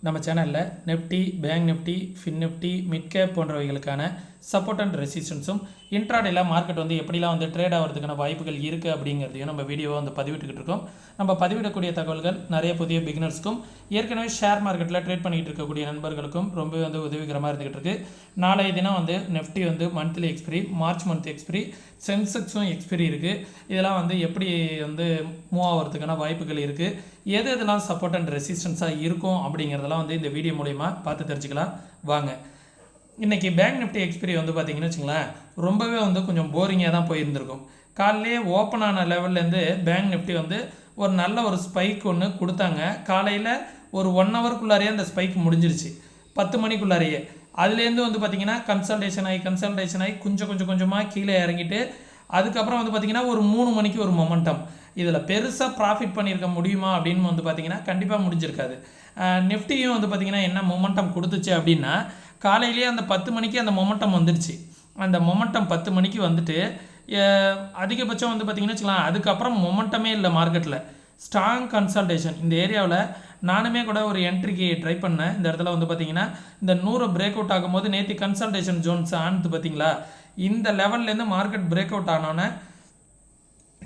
நம்ம சேனலில் Nifty, bank Nifty, fin Nifty, mid cap போன்றவைகளுக்கான சப்போர்ட் அண்ட் ரெசிஸ்டன்ஸும் இன்ட்ராடேல மார்க்கெட் எப்படிலாம் ட்ரேட் ஆகிறதுக்கான வாய்ப்புகள் இருக்குது அப்படிங்கிறதையும் நம்ம வீடியோவை பதிவிட்டுக்கிட்டு இருக்கோம். நம்ம பதிவிடக்கூடிய தகவல்கள் நிறைய புதிய பிகினர்ஸ்க்கும் ஏற்கனவே ஷேர் மார்க்கெட்டில் ட்ரேட் பண்ணிகிட்டு இருக்கக்கூடிய நண்பர்களுக்கும் ரொம்பவே உதவிகரமாக இருந்துகிட்டு இருக்குது. நாளைய தினம் Nifty monthly expiry, March month expiry, சென்செக்ஸும் எக்ஸ்பிரி இருக்குது. இதெல்லாம் எப்படி மூவ் ஆகிறதுக்கான வாய்ப்புகள் இருக்குது, எது எதெல்லாம் சப்போர்ட் அண்ட் ரெசிஸ்டன்ஸாக இருக்கும் அப்படிங்கிறதெல்லாம் இந்த வீடியோ மூலமா பார்த்து தெரிஞ்சுக்கலாம் வாங்க. இன்றைக்கி பேங்க் நிஃப்டி எக்ஸ்பிரி பார்த்தீங்கன்னு வச்சுங்களேன், ரொம்பவே கொஞ்சம் போரிங்காக தான் போயிருந்திருக்கும். காலையிலே ஓப்பன் ஆன லெவல்லேருந்து பேங்க் நிஃப்டி ஒரு நல்ல ஒரு ஸ்பைக் ஒன்று கொடுத்தாங்க. காலையில் ஒரு 1 ஹவருக்குள்ளாரையே அந்த ஸ்பைக் முடிஞ்சிருச்சு, 10 மணிக்குள்ளாரையே. அதுலேருந்து பார்த்திங்கன்னா கன்சல்டேஷன் ஆகி கொஞ்சமாக கீழே இறங்கிட்டு அதுக்கப்புறம் பார்த்திங்கன்னா ஒரு 3 மணிக்கு ஒரு மொமெண்டம். இதில் பெருசாக ப்ராஃபிட் பண்ணியிருக்க முடியுமா அப்படின்னு பார்த்திங்கன்னா கண்டிப்பாக முடிஞ்சிருக்காது. நிஃப்டியும் பார்த்திங்கன்னா என்ன மொமெண்டம் கொடுத்துச்சு அப்படின்னா, காலையிலேயே அந்த 10 மணிக்கு அந்த மொமெண்டம் வந்துடுச்சு. அந்த மொமெண்டம் 10 மணிக்கு வந்துட்டு அதிகபட்சம் பார்த்திங்கன்னா வச்சுக்கலாம், அதுக்கப்புறம் மொமெண்டமே இல்லை மார்க்கெட்டில். ஸ்ட்ராங் கன்சல்டேஷன் இந்த ஏரியாவில் நானுமே கூட ஒரு என்ட்ரிக்கு ட்ரை பண்ணேன். இந்த இடத்துல பார்த்திங்கன்னா இந்த 100 பிரேக் அவுட் ஆகும்போது நேற்று கன்சல்டேஷன் ஜோன்ஸ் ஆனது பார்த்திங்களா, இந்த லெவல்லேருந்து மார்க்கெட் பிரேக் அவுட் ஆனோன்னே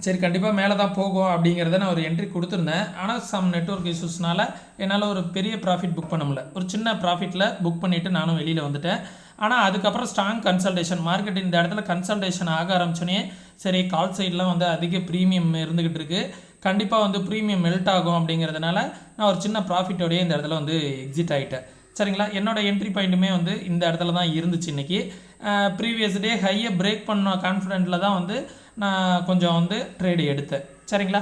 சரி கண்டிப்பாக மேலே தான் போகும் அப்படிங்கிறத நான் ஒரு என்ட்ரி கொடுத்துருந்தேன். ஆனால் சம் நெட்வொர்க் இஷ்யூஸ்னால என்னால் ஒரு பெரிய ப்ராஃபிட் புக் பண்ண முடியல. ஒரு சின்ன ப்ராஃபிட்டில் புக் பண்ணிவிட்டு நானும் வெளியில் வந்துட்டேன். ஆனால் அதுக்கப்புறம் ஸ்ட்ராங் கன்சல்டேஷன் மார்க்கெட் இந்த இடத்துல கன்சல்டேஷன் ஆக ஆரம்பிச்சோன்னே சரி கால் சைட்லாம் அதிக ப்ரீமியம் இருந்துக்கிட்டு இருக்குது, கண்டிப்பாக ப்ரீமியம் மெல்ட் ஆகும் அப்படிங்கிறதுனால நான் ஒரு சின்ன ப்ராஃபிட்டோடையே இந்த இடத்துல எக்ஸிட் ஆகிட்டேன். சரிங்களா, என்னோடய என்ட்ரி பாயிண்ட்டுமே இந்த இடத்துல தான் இருந்துச்சு. இன்றைக்கி ப்ரீவியஸ் டே ஹையை பிரேக் பண்ண கான்ஃபிடென்ட்டில் தான் நான் கொஞ்சம் ட்ரேடு எடுத்தேன். சரிங்களா,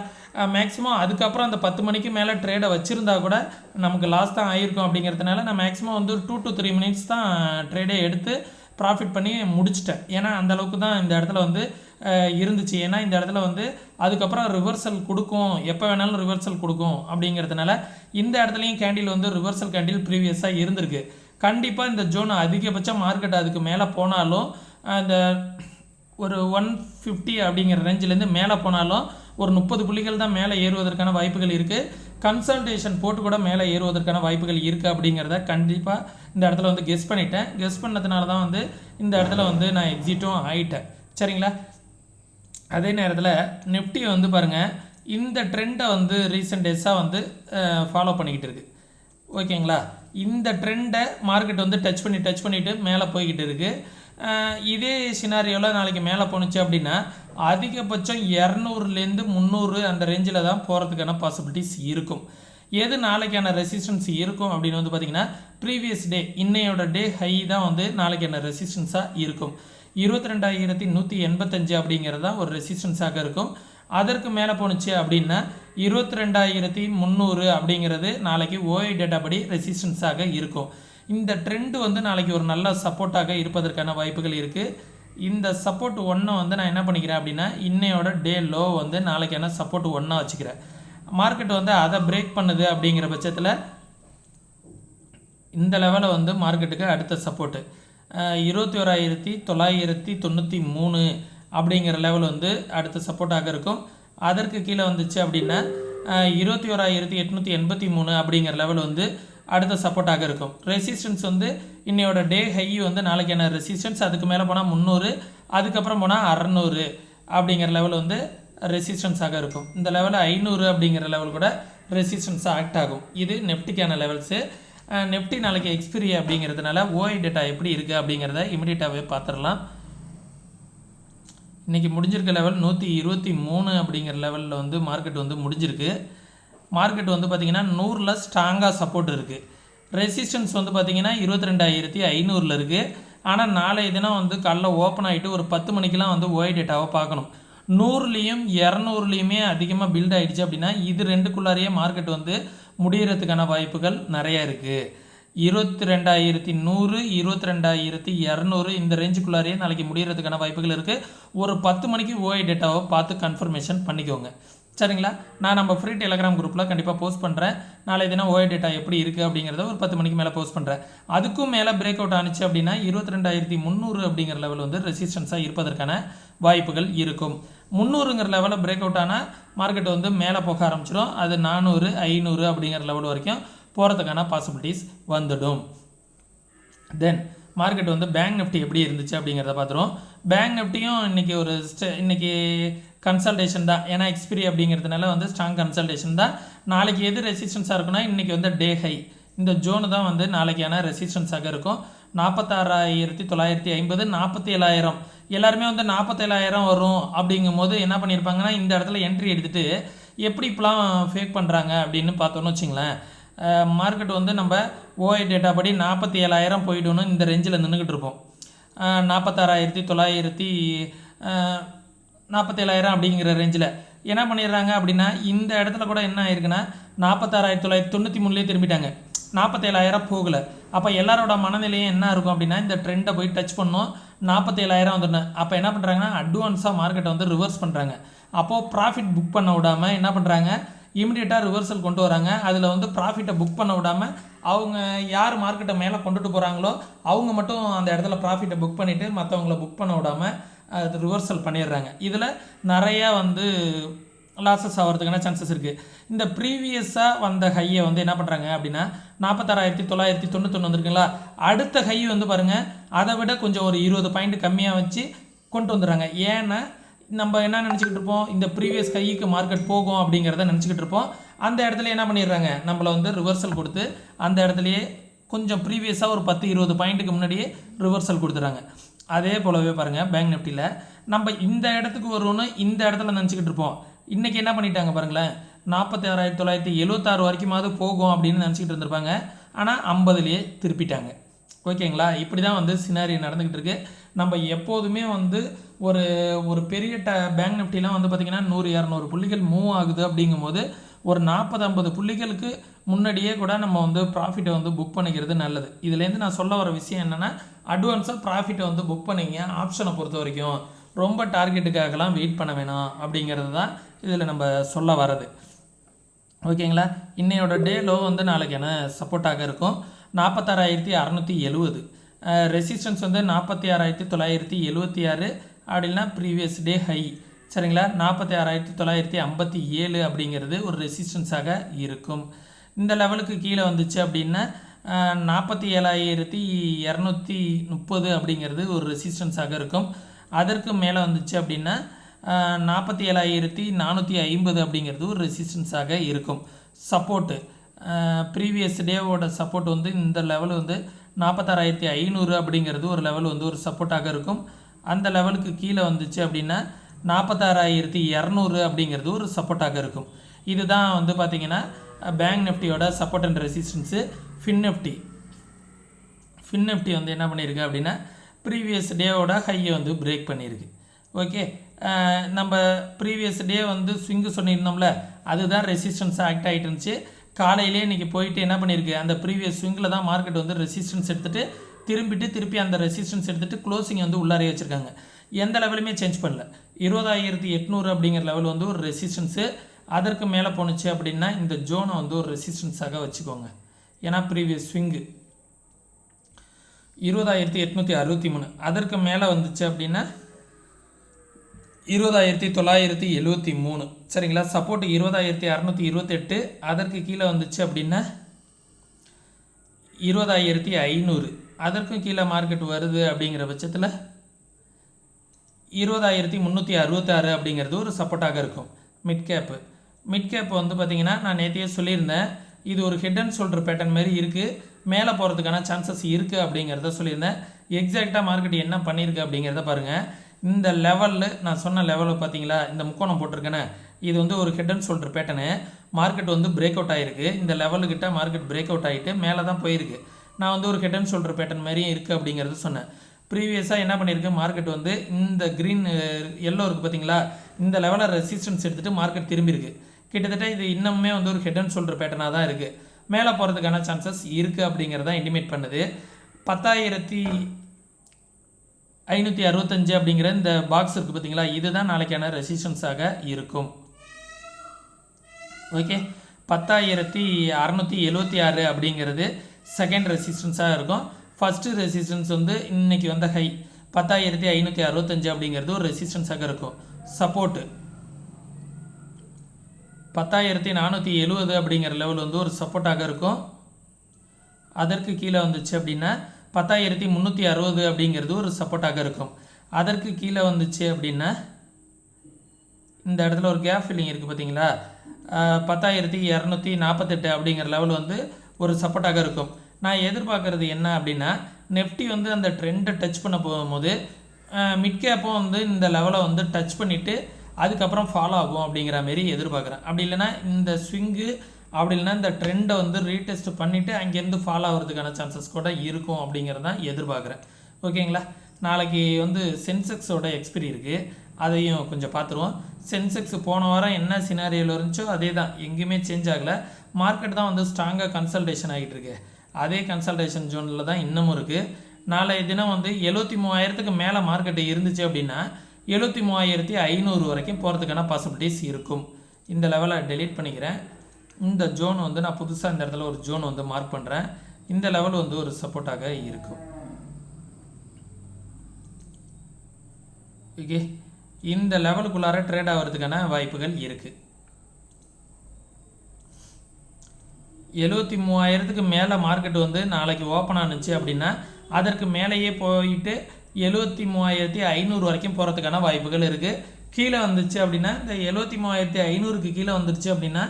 மேக்ஸிமம் அதுக்கப்புறம் அந்த 10 மணிக்கு மேலே ட்ரேடை வச்சுருந்தா கூட நமக்கு லாஸ் தான் ஆகிருக்கும். அப்படிங்கிறதுனால நான் மேக்ஸிமம் 2 to 3 மினிட்ஸ் தான் ட்ரேடே எடுத்து ப்ராஃபிட் பண்ணி முடிச்சிட்டேன். ஏன்னா அந்தளவுக்கு தான் இந்த இடத்துல இருந்துச்சு. ஏன்னா இந்த இடத்துல அதுக்கப்புறம் ரிவர்சல் கொடுக்கும், எப்போ வேணாலும் ரிவர்சல் கொடுக்கும். அப்படிங்கிறதுனால இந்த இடத்துலையும் கேண்டில் ரிவர்சல் கேண்டில் ப்ரீவியஸாக இருந்திருக்கு. கண்டிப்பாக இந்த ஜோன் அதிகபட்சம் மார்க்கெட் அதுக்கு மேலே போனாலும் அந்த ஒரு 150 அப்படிங்கிற ரேஞ்சிலேருந்து மேலே போனாலும் ஒரு 30 புள்ளிகள் தான் மேலே ஏறுவதற்கான வாய்ப்புகள் இருக்குது. கன்சல்டேஷன் போட்டு கூட மேலே ஏறுவதற்கான வாய்ப்புகள் இருக்குது அப்படிங்கிறத கண்டிப்பாக இந்த இடத்துல கெஸ் பண்ணிட்டேன். கெஸ் பண்ணதுனால தான் இந்த இடத்துல நான் எக்ஸிட்டும் ஆகிட்டேன். சரிங்களா, அதே நேரத்தில் நிஃப்டி பாருங்கள், இந்த ட்ரெண்டை ரீசெண்ட் டேஸாக ஃபாலோ பண்ணிக்கிட்டு இருக்குது. ஓகேங்களா, இந்த ட்ரெண்டை மார்க்கெட் டச் பண்ணிவிட்டு மேலே போய்கிட்டு இருக்குது. இதே சினாரியோவில் நாளைக்கு மேலே போணுச்சு அப்படின்னா அதிகபட்சம் 200லேருந்து 300 அந்த ரேஞ்சில் தான் போகிறதுக்கான பாசிபிலிட்டிஸ் இருக்கும். எது நாளைக்கான ரெசிஸ்டன்ஸ் இருக்கும் அப்படின்னு பார்த்திங்கன்னா, ப்ரீவியஸ் டே இன்னையோட டே ஹை தான் நாளைக்கான ரெசிஸ்டன்ஸாக இருக்கும். 22,185 அப்படிங்கிறது தான் ஒரு ரெசிஸ்டன்ஸாக இருக்கும். அதற்கு மேலே போணுச்சு அப்படின்னா 22,300 அப்படிங்கிறது நாளைக்கு ஓஐ டேட்டா படி ரெசிஸ்டன்ஸாக இருக்கும். இந்த ட்ரெண்டு நாளைக்கு ஒரு நல்ல சப்போர்ட்டாக இருப்பதற்கான வாய்ப்புகள் இருக்குது. இந்த சப்போர்ட் 1 நான் என்ன பண்ணிக்கிறேன் அப்படின்னா, இன்னையோட டே லோ நாளைக்கான சப்போர்ட் 1 வச்சுக்கிறேன். மார்க்கெட் அதை பிரேக் பண்ணுது அப்படிங்கிற பட்சத்தில் இந்த லெவலில் மார்க்கெட்டுக்கு அடுத்த சப்போர்ட்டு 21,993 அப்படிங்கிற லெவல் அடுத்த சப்போர்ட்டாக இருக்கும். அதற்கு கீழே வந்துச்சு அப்படின்னா 21,883 அப்படிங்கிற லெவல் அடுத்த சப்போர்ட்டாக இருக்கும். ரெசிஸ்டன்ஸ் இன்னையோட டே ஹை நாளைக்கான ரெசிஸ்டன்ஸ், அதுக்கு மேலே போனால் 300, அதுக்கப்புறம் போனால் 600 அப்படிங்கிற லெவல் ரெசிஸ்டன்ஸாக இருக்கும். இந்த லெவலில் 500 அப்படிங்கிற லெவல் கூட ரெசிஸ்டன்ஸாக ஆக்ட் ஆகும். இது நெஃப்டிக்கான லெவல்ஸு. நெஃப்டி நாளைக்கு எக்ஸ்பிரி அப்படிங்கிறதுனால ஓஐ டேட்டா எப்படி இருக்குது அப்படிங்கிறத இமிடியட்டாகவே பார்த்துடலாம். இன்றைக்கி முடிஞ்சிருக்க லெவல் 123 அப்படிங்கிற லெவலில் மார்க்கெட் முடிஞ்சிருக்கு. மார்க்கெட் பார்த்திங்கன்னா 100ல் ஸ்ட்ராங்காக சப்போர்ட் இருக்குது. ரெசிஸ்டன்ஸ் பார்த்திங்கன்னா 22,500 இருக்குது. ஆனால் நாளைய தினம் காலைல ஓப்பன் ஆகிட்டு ஒரு 10 மணிக்கெலாம் ஓஐ டேட்டாவை பார்க்கணும். 100லேயும் 200லேயுமே அதிகமாக பில்ட் ஆகிடுச்சு அப்படின்னா இது ரெண்டுக்குள்ளாரையே மார்க்கெட் முடிகிறதுக்கான வாய்ப்புகள் நிறையா இருக்குது. 22,100, 22,200 இந்த ரேஞ்சுக்குள்ளாரையே நாளைக்கு முடிகிறதுக்கான வாய்ப்புகள் இருக்குது. ஒரு 10 மணிக்கு ஓஐ டேட்டாவை பார்த்து கன்ஃபர்மேஷன் பண்ணிக்கோங்க. சரிங்களா, நான் நம்ம ஃப்ரீ டெலிகிராம் குரூப்பில் கண்டிப்பாக போஸ்ட் பண்ணுறேன். நாளை தினம் ஓஐ டேட்டா எப்படி இருக்குது அப்படிங்கிறத ஒரு 10 மணிக்கு மேலே போஸ்ட் பண்ணுறேன். அதுக்கும் மேலே பிரேக் அவுட் ஆனிச்சு அப்படின்னா 22,300 அப்படிங்கிற லெவல் ரெசிஸ்டன்ஸாக இருப்பதற்கான வாய்ப்புகள் இருக்கும். 300ங்கிற லெவலில் பிரேக் அவுட் ஆனால் மார்க்கெட் மேலே போக ஆரம்பிச்சிடும். அது 400, 500 அப்படிங்கிற லெவல் வரைக்கும் போகிறதுக்கான பாசிபிலிட்டிஸ் வந்துடும். தென் மார்க்கெட் வந்து பேங்க் நிஃப்டி எப்படி இருந்துச்சு அப்படிங்கிறத பார்த்துருவோம். பேங்க் நிஃப்டியும் இன்றைக்கி கன்சல்டேஷன் தான். ஏன்னா எக்ஸ்பிரி அப்படிங்கிறதுனால வந்து ஸ்ட்ராங் கன்சல்டேஷன் தான். நாளைக்கு எது ரெசிஸ்டன்ஸாக இருக்குன்னா இன்றைக்கி வந்து டே ஹை இந்த ஜோனு தான் வந்து நாளைக்கான ரெசிஸ்டன்ஸாக இருக்கும். 46,950 47,000 எல்லாருமே வந்து 47,000 வரும் அப்படிங்கும் போது என்ன பண்ணியிருப்பாங்கன்னா இந்த இடத்துல என்ட்ரி எடுத்துகிட்டு எப்படி இப்போலாம் ஃபேக் பண்ணுறாங்க அப்படின்னு பார்த்தோன்னு வச்சுங்களேன். மார்க்கெட் வந்து நம்ம ஓஐ டேட்டா படி 47,000 போய்டணும் இந்த ரேஞ்சில் நின்றுக்கிட்டு இருப்போம். 47,000 அப்படிங்கிற ரேஞ்சில் என்ன பண்ணிடுறாங்க அப்படின்னா இந்த இடத்துல கூட என்ன ஆயிருக்குன்னா 46,993 திரும்பிட்டாங்க. 47,000 போகலை. அப்போ எல்லாரோட மனநிலையும் என்ன இருக்கும் அப்படின்னா இந்த ட்ரெண்டை போய் டச் பண்ணோம் 47,000 வந்துடணும். அப்போ என்ன பண்ணுறாங்கன்னா அட்வான்ஸாக மார்க்கெட்டை வந்து ரிவர்ஸ் பண்ணுறாங்க. அப்போது ப்ராஃபிட் புக் பண்ண விடாமல் என்ன பண்ணுறாங்க இமிடியேட்டாக ரிவர்சல் கொண்டு வராங்க. அதில் வந்து ப்ராஃபிட்டை புக் பண்ண விடாமல் அவங்க யார் மார்க்கெட்டை மேலே கொண்டுட்டு போகிறாங்களோ அவங்க மட்டும் அந்த இடத்துல ப்ராஃபிட்டை புக் பண்ணிவிட்டு மற்றவங்கள புக் பண்ண விடாமல் அது ரிவர்சல் பண்ணிடுறாங்க. இதில் நிறையா வந்து லாஸஸ் ஆகிறதுக்கான சான்சஸ் இருக்குது. இந்த ப்ரீவியஸாக வந்த ஹையை வந்து என்ன பண்ணுறாங்க அப்படின்னா 46,991 வந்துருக்குங்களா, அடுத்த ஹை வந்து பாருங்கள் அதை விட கொஞ்சம் ஒரு 20 பாயிண்ட் கம்மியாக வச்சு கொண்டு வந்துடுறாங்க. ஏன்னா நம்ம என்ன நினச்சிக்கிட்டு இருப்போம் இந்த ப்ரீவியஸ் ஹைக்கு மார்க்கெட் போகும் அப்படிங்கிறத நினச்சிக்கிட்டு இருப்போம். அந்த இடத்துல என்ன பண்ணிடுறாங்க நம்மளை வந்து ரிவர்சல் கொடுத்து அந்த இடத்துலையே கொஞ்சம் ப்ரீவியஸாக ஒரு 10-20 பாயிண்ட்டுக்கு முன்னாடியே ரிவர்சல் கொடுத்துறாங்க. அதே போலவே பாருங்கள் பேங்க் நிஃப்டியில் நம்ம இந்த இடத்துக்கு வருவோன்னு இந்த இடத்துல நினச்சிக்கிட்டு இருப்போம். இன்றைக்கி என்ன பண்ணிட்டாங்க பாருங்களேன் 46,976 வரைக்குமாவது போகும் அப்படின்னு நினச்சிக்கிட்டு இருந்திருப்பாங்க. ஆனால் 50லேயே திருப்பிட்டாங்க. ஓகேங்களா, இப்படி தான் வந்து சினாரி நடந்துக்கிட்டு இருக்குது. நம்ம எப்போதுமே வந்து ஒரு பெரிய பேங்க் நிஃப்டிலாம் வந்து பார்த்திங்கன்னா 100-200 புள்ளிகள் மூவ் ஆகுது அப்படிங்கும்போது ஒரு 40-50 புள்ளிகளுக்கு முன்னாடியே கூட நம்ம வந்து ப்ராஃபிட்டை வந்து புக் பண்ணிக்கிறது நல்லது. இதுலேருந்து நான் சொல்ல வர விஷயம் என்னென்னா அட்வான்ஸாக ப்ராஃபிட்டை வந்து புக் பண்ணிங்க. ஆப்ஷனை பொறுத்த வரைக்கும் ரொம்ப டார்கெட்டுக்காகலாம் வெயிட் பண்ண வேணாம் அப்படிங்கிறது தான் இதில் நம்ம சொல்ல வர்றது. ஓகேங்களா, இன்னையோட டே லோ வந்து நாளைக்கான சப்போர்ட்டாக இருக்கும் 46,670. ரெசிஸ்டன்ஸ் வந்து 46,976 அப்படின்னா ப்ரீவியஸ் டே ஹை. சரிங்களா, 46,957 அப்படிங்கிறது ஒரு ரெசிஸ்டன்ஸாக இருக்கும். இந்த லெவலுக்கு கீழே வந்துச்சு அப்படின்னா 47,230 அப்படிங்கிறது ஒரு ரெசிஸ்டன்ஸாக இருக்கும். அதற்கு மேலே வந்துச்சு அப்படின்னா 47,450 அப்படிங்கிறது ஒரு ரெசிஸ்டன்ஸாக இருக்கும். சப்போர்ட்டு ப்ரீவியஸ் டேவோட சப்போர்ட் வந்து இந்த லெவல் வந்து 46,500 அப்படிங்கிறது ஒரு லெவல் வந்து ஒரு சப்போர்ட்டாக இருக்கும். அந்த லெவலுக்கு கீழே வந்துச்சு அப்படின்னா 46,200 அப்படிங்கிறது ஒரு சப்போர்ட்டாக இருக்கும். இதுதான் வந்து பார்த்திங்கன்னா பேங்க் நிஃப்டியோட support and resistance. Fin Nifty வந்து என்ன பண்ணியிருக்கு அப்படின்னா ப்ரீவியஸ் டேவோட ஹையை வந்து பிரேக் பண்ணியிருக்கு. ஓகே, நம்ம ப்ரீவியஸ் டே வந்து ஸ்விங்கு சொல்லியிருந்தோம்ல அதுதான் ரெசிஸ்டன்ஸ் ஆக்ட் ஆகிட்டு இருந்துச்சு. காலையிலே இன்றைக்கி போயிட்டு என்ன பண்ணியிருக்கு அந்த ப்ரீவியஸ் ஸ்விங்கில் தான் மார்க்கெட் வந்து ரெசிஸ்டன்ஸ் எடுத்துகிட்டு திருப்பி அந்த ரெசிஸ்டன்ஸ் எடுத்துகிட்டு க்ளோசிங் வந்து உள்ளாரே வச்சுருக்காங்க. எந்த லெவலுமே சேஞ்ச் பண்ணல. 20,800 அப்படிங்கிற லெவல் வந்து ஒரு ரெசிஸ்டன்ஸு. அதற்கு மேலே போணுச்சு அப்படின்னா இந்த ஜோனை வந்து ஒரு ரெசிஸ்டன்ஸாக வச்சுக்கோங்க. ஏன்னா ப்ரீவியஸ் ஸ்விங்கு 20,863. அதற்கு மேலே வந்துச்சு அப்படின்னா 20,973. சரிங்களா, சப்போர்ட் 20,628. அதற்கு கீழே வந்துச்சு அப்படின்னா 20,500. அதற்கும் கீழே மார்க்கெட் வருது அப்படிங்கிற பட்சத்தில் 20,366 அப்படிங்கிறது ஒரு சப்போர்ட்டாக இருக்கும். மிட் கேப் வந்து பார்த்திங்கன்னா நான் நேற்றையே சொல்லியிருந்தேன் இது ஒரு ஹெட் அண்ட் ஷோல்டர் பேட்டர்ன் மாதிரி இருக்குது, மேலே போகிறதுக்கான சான்சஸ் இருக்குது அப்படிங்கிறத சொல்லியிருந்தேன். எக்ஸாக்டாக மார்க்கெட் என்ன பண்ணியிருக்கு அப்படிங்கிறத பாருங்கள். இந்த லெவலில் நான் சொன்ன லெவலில் பார்த்தீங்களா இந்த முக்கோணம் போட்டிருக்கேனே இது வந்து ஒரு head and shoulder pattern. Market வந்து பிரேக் அவுட் ஆகிருக்கு. இந்த லெவலுக்கிட்ட மார்க்கெட் பிரேக் அவுட் ஆகிட்டு மேலே தான் போயிருக்கு. நான் வந்து ஒரு ஹெட் அண்ட் ஷோல்டர் பேட்டர்ன் மாதிரியும் இருக்குது அப்படிங்கிறது சொன்னேன். ப்ரீவியஸாக என்ன பண்ணியிருக்கு மார்க்கெட் வந்து இந்த க்ரீன் எல்லோ இருக்குது பார்த்தீங்களா இந்த லெவலில் ரெசிஸ்டன்ஸ் எடுத்துகிட்டு மார்க்கெட் திரும்பியிருக்கு. கிட்டத்தட்ட இது இன்னுமே வந்து ஒரு ஹெட் அண்ட் ஷோல்டர் பேட்டர்னாக தான் இருக்குது. மேலே போகிறதுக்கான சான்சஸ் இருக்குது அப்படிங்கிறத இண்டிமேட் பண்ணுது. 10,565 அப்படிங்கிற இந்த பாக்ஸ் இருக்குது பார்த்தீங்களா இதுதான் நாளைக்கான ரெசிஸ்டன்ஸாக இருக்கும். ஓகே, 10,676 அப்படிங்கிறது செகண்ட் ரெசிஸ்டன்ஸாக இருக்கும். ஃபஸ்ட்டு ரெசிஸ்டன்ஸ் வந்து இன்றைக்கி வந்த ஹை 10,565 அப்படிங்கிறது ஒரு ரெசிஸ்டன்ஸாக இருக்கும். சப்போர்ட்டு 10,470 அப்படிங்கிற லெவல் வந்து ஒரு சப்போர்ட்டாக இருக்கும். அதற்கு கீழே வந்துச்சு அப்படின்னா 10,360 அப்படிங்கிறது ஒரு சப்போர்ட்டாக இருக்கும். அதற்கு கீழே வந்துச்சு அப்படின்னா இந்த இடத்துல ஒரு கேப் ஃபில்லிங் இருக்குது பார்த்தீங்களா, 10,248 அப்படிங்கிற லெவல் வந்து ஒரு சப்போர்ட்டாக இருக்கும். நான் எதிர்பார்க்குறது என்ன அப்படின்னா, நெஃப்டி வந்து அந்த ட்ரெண்டை டச் பண்ண போகும்போது மிட் கேப்பும் வந்து இந்த லெவலை வந்து டச் பண்ணிவிட்டு அதுக்கப்புறம் ஃபாலோ ஆகும் அப்படிங்கிற மாரி எதிர்பார்க்குறேன். அப்படி இல்லைனா இந்த ஸ்விங்கு அப்படி இல்லைனா இந்த ட்ரெண்டை வந்து ரீடெஸ்ட் பண்ணிவிட்டு அங்கேருந்து ஃபாலோ ஆகிறதுக்கான சான்சஸ் கூட இருக்கும் அப்படிங்கிறது தான் எதிர்பார்க்குறேன். ஓகேங்களா? நாளைக்கு வந்து சென்செக்ஸோட எக்ஸ்பிரி இருக்குது, அதையும் கொஞ்சம் பார்த்துருவோம். சென்செக்ஸ் போன வாரம் என்ன சினாரியோவில் இருந்துச்சோ அதே தான், எங்கேயுமே சேஞ்ச் ஆகலை. மார்க்கெட் தான் வந்து ஸ்ட்ராங்காக கன்சல்டேஷன் ஆகிட்டு இருக்கு. அதே கன்சல்டேஷன் ஜோனில் தான் இன்னமும் இருக்குது. நாளைய தினம் வந்து 73,000க்கு மேலே மார்க்கெட்டு இருந்துச்சு அப்படின்னா 73,500 வரைக்கும் போகிறதுக்கான பாசிபிலிட்டிஸ் இருக்கும். இந்த லெவலை டெலீட் பண்ணிக்கிறேன். இந்த ஜோன் வந்து நான் புதுசாக இந்த இடத்துல ஒரு ஜோன் வந்து மார்க் பண்ணுறேன். இந்த லெவல் வந்து ஒரு சப்போர்ட்டாக இருக்கும். ஓகே, இந்த லெவலுக்குள்ளார ட்ரேட் ஆகிறதுக்கான வாய்ப்புகள் இருக்குது. 73,000க்கு மேலே மார்க்கெட் வந்து நாளைக்கு ஓப்பன் ஆனிச்சு அப்படின்னா அதற்கு மேலேயே போயிட்டு 73,500 வரைக்கும் போகிறதுக்கான வாய்ப்புகள் இருக்குது. கீழே வந்துச்சு அப்படின்னா இந்த 73,500க்கு கீழே வந்துருச்சு அப்படின்னா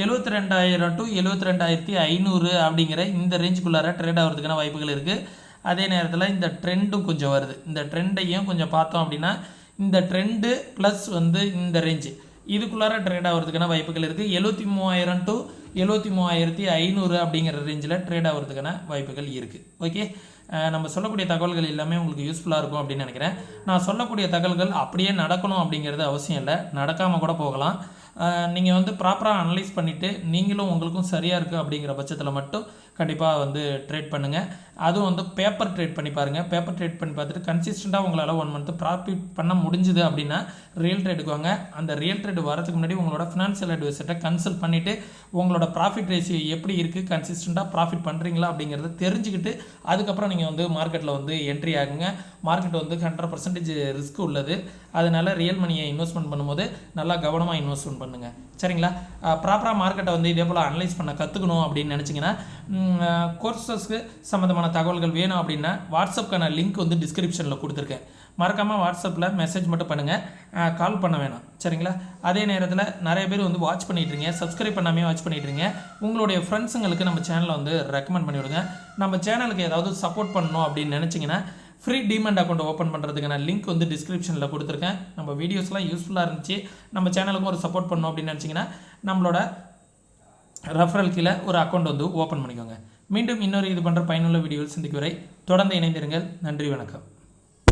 72,000 to 72,500 அப்படிங்கிற இந்த ரேஞ்சுக்குள்ளார ட்ரேட் ஆகிறதுக்கான வாய்ப்புகள் இருக்குது. அதே நேரத்தில் இந்த ட்ரெண்டும் கொஞ்சம் வருது. இந்த ட்ரெண்டையும் கொஞ்சம் பார்த்தோம் அப்படின்னா இந்த ட்ரெண்டு ப்ளஸ் வந்து இந்த ரேஞ்சு இதுக்குள்ளார ட்ரேட் ஆகிறதுக்கான வாய்ப்புகள் இருக்குது. 73,000 to 73,500 அப்படிங்கிற ரேஞ்சில் ட்ரேட் ஆகிறதுக்கான வாய்ப்புகள் இருக்குது. ஓகே, நம்ம சொல்லக்கூடிய தகவல்கள் எல்லாமே உங்களுக்கு யூஸ்ஃபுல்லாக இருக்கும் அப்படின்னு நினைக்கிறேன். நான் சொல்லக்கூடிய தகவல்கள் அப்படியே நடக்கணும் அப்படிங்கிறது அவசியம் இல்லை, நடக்காமல் கூட போகலாம். நீங்கள் வந்து ப்ராப்பராக அனலைஸ் பண்ணிவிட்டு நீங்களும் உங்களுக்கும் சரியாக இருக்குது அப்படிங்கிற பட்சத்தில் மட்டும் கண்டிப்பாக வந்து ட்ரேட் பண்ணுங்கள். அதுவும் வந்து பேப்பர் ட்ரேட் பண்ணி பாருங்கள். பேப்பர் ட்ரேட் பண்ணி பார்த்துட்டு கன்சிஸ்டண்ட்டாக உங்களால் 1 மந்த் ப்ராஃபிட் பண்ண முடிஞ்சுது அப்படின்னா ரியல் ட்ரேடுக்கு வாங்க. அந்த ரியல் ட்ரேடு வரதுக்கு முன்னாடி உங்களோட ஃபினான்ஷியல் அட்வைசர்கிட்ட கன்சல்ட் பண்ணிவிட்டு உங்களோட ப்ராஃபிட் ரேஷியோ எப்படி இருக்குது, கன்சிஸ்டண்ட்டாக ப்ராஃபிட் பண்ணுறீங்களா அப்படிங்கிறத தெரிஞ்சுக்கிட்டு அதுக்கப்புறம் நீங்கள் வந்து மார்க்கெட்டில் வந்து என்ட்ரி ஆகுங்க. மார்க்கெட் வந்து 100% ரிஸ்க் உள்ளது. அதனால் ரியல் மணியை இன்வெஸ்ட்மெண்ட் பண்ணும்போது நல்லா கவனமாக இன்வெஸ்ட்மெண்ட் பண்ணுங்கள். சரிங்களா? ப்ராப்பராக மார்க்கெட்டை வந்து இதே போல் அனலைஸ் பண்ண கற்றுக்கணும் அப்படின்னு நினச்சிங்கன்னா கோர்சஸ்க்கு சம்மந்தமான தகவல்கள் வேணும் அப்படின்னா வாட்ஸ்அப்க்கான லிங்க் வந்து டிஸ்கிரிப்ஷனில் கொடுத்துருக்கேன். மறக்காமல் வாட்ஸ்அப்பில் மெசேஜ் மட்டும் பண்ணுங்கள், கால் பண்ண வேணாம். சரிங்களா? அதே நேரத்தில் நிறைய பேர் வந்து வாட்ச் பண்ணிட்டுருங்க, சப்ஸ்கிரைப் பண்ணாமே வாட்ச் பண்ணிட்டுருங்க. உங்களுடைய ஃப்ரெண்ட்ஸுங்களுக்கு நம்ம சேனலை வந்து ரெக்கமெண்ட் பண்ணிவிடுங்க. நம்ம சேனலுக்கு ஏதாவது சப்போர்ட் பண்ணணும் அப்படின்னு நினச்சிங்கன்னா ஃப்ரீ டிமெண்ட் அக்கௌண்ட் ஓப்பன் பண்ணுறதுக்கான லிங்க் வந்து டிஸ்கிரிப்ஷனில் கொடுத்துருக்கேன். நம்ம வீடியோஸ்லாம் யூஸ்ஃபுல்லாக இருந்துச்சு, நம்ம சேனலுக்கும் ஒரு சப்போர்ட் பண்ணணும் அப்படின்னு நினச்சிங்கன்னா நம்மளோட ரெஃபரல் கீழே ஒரு அக்கௌண்ட் வந்து ஓப்பன் பண்ணிக்கோங்க. மீண்டும் இன்னொரு இது பண்ணுற பயனுள்ள வீடியோவில் சந்திக்கும் வரை தொடர்ந்து இணைந்திருங்கள். நன்றி, வணக்கம்.